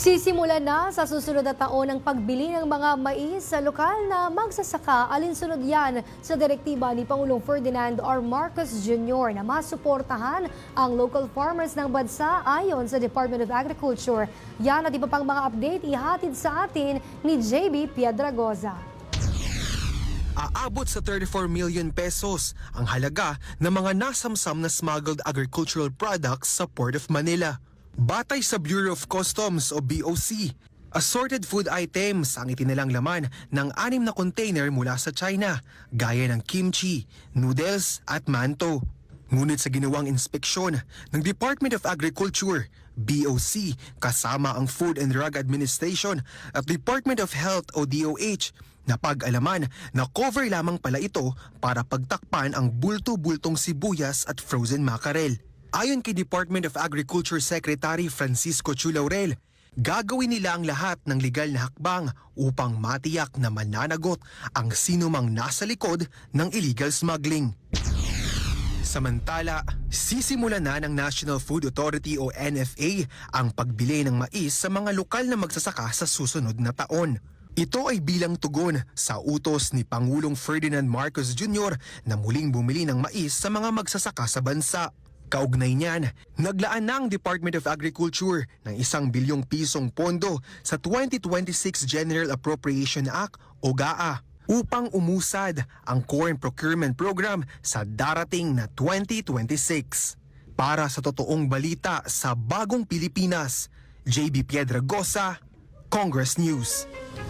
Sisimulan na sa susunod na taon ang pagbili ng mga mais sa lokal na magsasaka. Alinsunod yan sa direktiba ni Pangulong Ferdinand R. Marcos Jr. na masuportahan ang local farmers ng bansa ayon sa Department of Agriculture. Yan at iba pang mga update ihatid sa atin ni JB Piedragoza. Aabot sa 34 million pesos ang halaga ng mga nasamsam na smuggled agricultural products sa Port of Manila. Batay sa Bureau of Customs o BOC, assorted food items ang itinalang laman ng 6 na container mula sa China, gaya ng kimchi, noodles at manto. Ngunit sa ginawang inspeksyon ng Department of Agriculture, BOC, kasama ang Food and Drug Administration at Department of Health o DOH, napag-alaman na cover lamang pala ito para pagtakpan ang bulto-bultong sibuyas at frozen mackerel. Ayon kay Department of Agriculture Secretary Francisco Chu Laurel, gagawin nila ang lahat ng legal na hakbang upang matiyak na mananagot ang sinumang nasa likod ng illegal smuggling. Samantala, sisimulan na ng National Food Authority o NFA ang pagbili ng mais sa mga lokal na magsasaka sa susunod na taon. Ito ay bilang tugon sa utos ni Pangulong Ferdinand Marcos Jr. na muling bumili ng mais sa mga magsasaka sa bansa. Kaugnay niyan, naglaan na ang Department of Agriculture ng 1 bilyong pisong pondo sa 2026 General Appropriation Act o GAA upang umusad ang Corn Procurement Program sa darating na 2026. Para sa totoong balita sa Bagong Pilipinas, JB Piedragoza, Congress News.